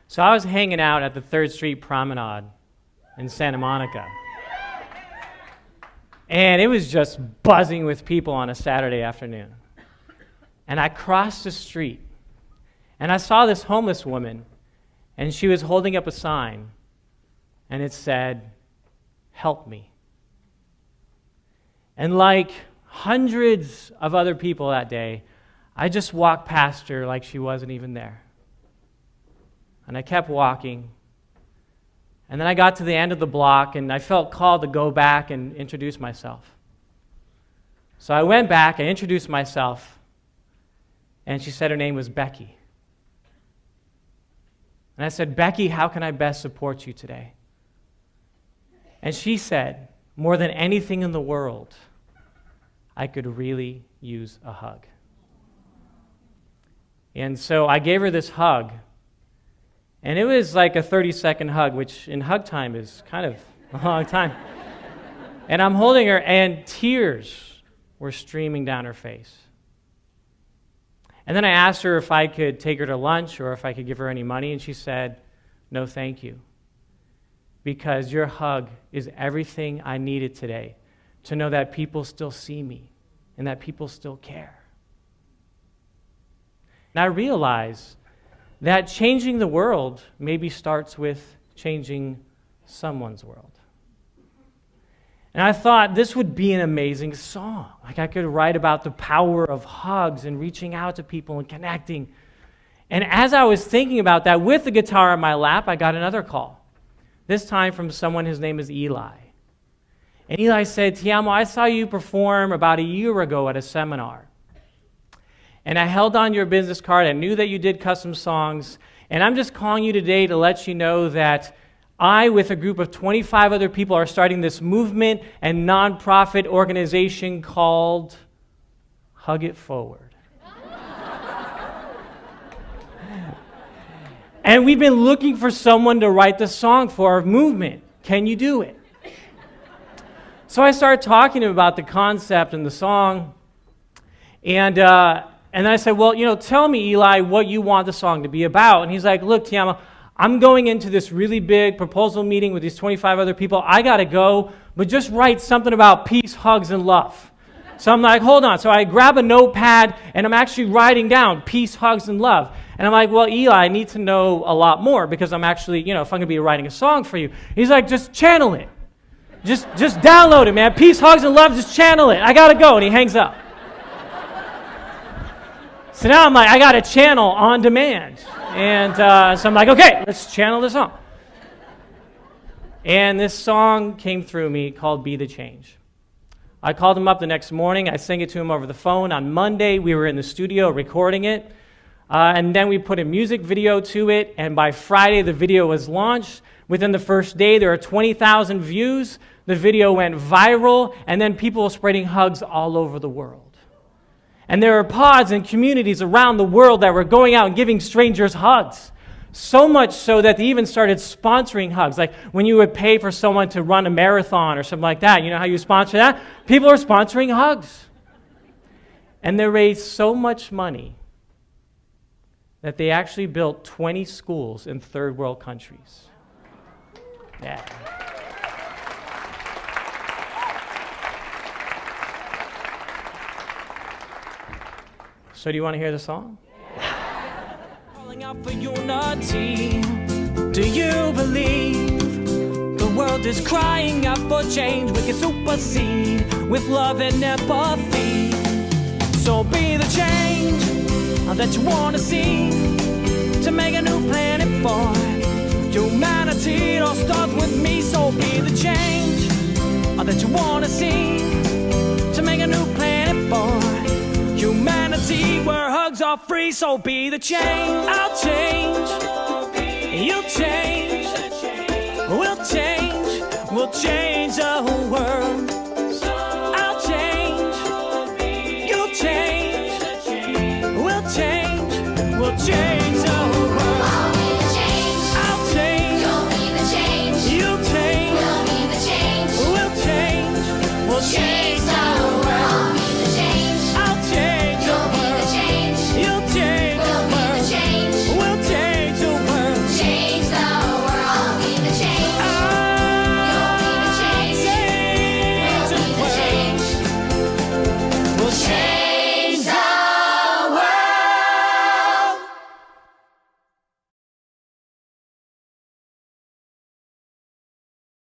So I was hanging out at the 3rd Street Promenade in Santa Monica. And it was just buzzing with people on a Saturday afternoon. And I crossed the street, and I saw this homeless woman, and she was holding up a sign, and it said, "Help me." And like hundreds of other people that day, I just walked past her like she wasn't even there. And I kept walking. And then I got to the end of the block, and I felt called to go back and introduce myself. So I went back, I introduced myself, and she said her name was Becky. And I said, "Becky, how can I best support you today?" And she said, "More than anything in the world, I could really use a hug." And so I gave her this hug. And it was like a 30-second hug, which in hug time is kind of a long time. And I'm holding her, and tears were streaming down her face. And then I asked her if I could take her to lunch or if I could give her any money, and she said, "No, thank you. Because your hug is everything I needed today to know that people still see me and that people still care." And I realized that changing the world maybe starts with changing someone's world. And I thought this would be an amazing song. Like I could write about the power of hugs and reaching out to people and connecting. And as I was thinking about that with the guitar in my lap, I got another call. This time from someone, his name is Eli. And Eli said, "Tiamo, I saw you perform about a year ago at a seminar. And I held on your business card. I knew that you did custom songs. And I'm just calling you today to let you know that I, with a group of 25 other people, are starting this movement and nonprofit organization called Hug It Forward. And we've been looking for someone to write the song for our movement. Can you do it?" So I started talking to him about the concept and the song. And then I said, "Well, tell me, Eli, what you want the song to be about." And he's like, "Look, Tiamo, I'm going into this really big proposal meeting with these 25 other people. I got to go, but just write something about peace, hugs, and love." So I'm like, hold on. So I grab a notepad, and I'm actually writing down peace, hugs, and love. And I'm like, "Well, Eli, I need to know a lot more because I'm actually, if I'm going to be writing a song for you." He's like, "Just channel it. Just download it, man. Peace, hugs, and love, just channel it. I got to go." And he hangs up. So now I'm like, I got a channel on demand. And so I'm like, okay, let's channel this song. And this song came through me called "Be the Change." I called him up the next morning. I sang it to him over the phone. On Monday, we were in the studio recording it. And then we put a music video to it. And by Friday, the video was launched. Within the first day, there were 20,000 views. The video went viral. And then people were spreading hugs all over the world. And there are pods and communities around the world that were going out and giving strangers hugs. So much so that they even started sponsoring hugs. Like when you would pay for someone to run a marathon or something like that, you know how you sponsor that? People are sponsoring hugs. And they raised so much money that they actually built 20 schools in third world countries. Yeah. So do you want to hear the song? Calling out for unity. Do you believe the world is crying out for change? We can supersede with love and empathy. So be the change that you want to see, to make a new planet for humanity. It all starts with me. So be the change that you want to see, to make a new planet for humanity, where hugs are free. So be the change. I'll change. You'll change. We'll change. We'll change.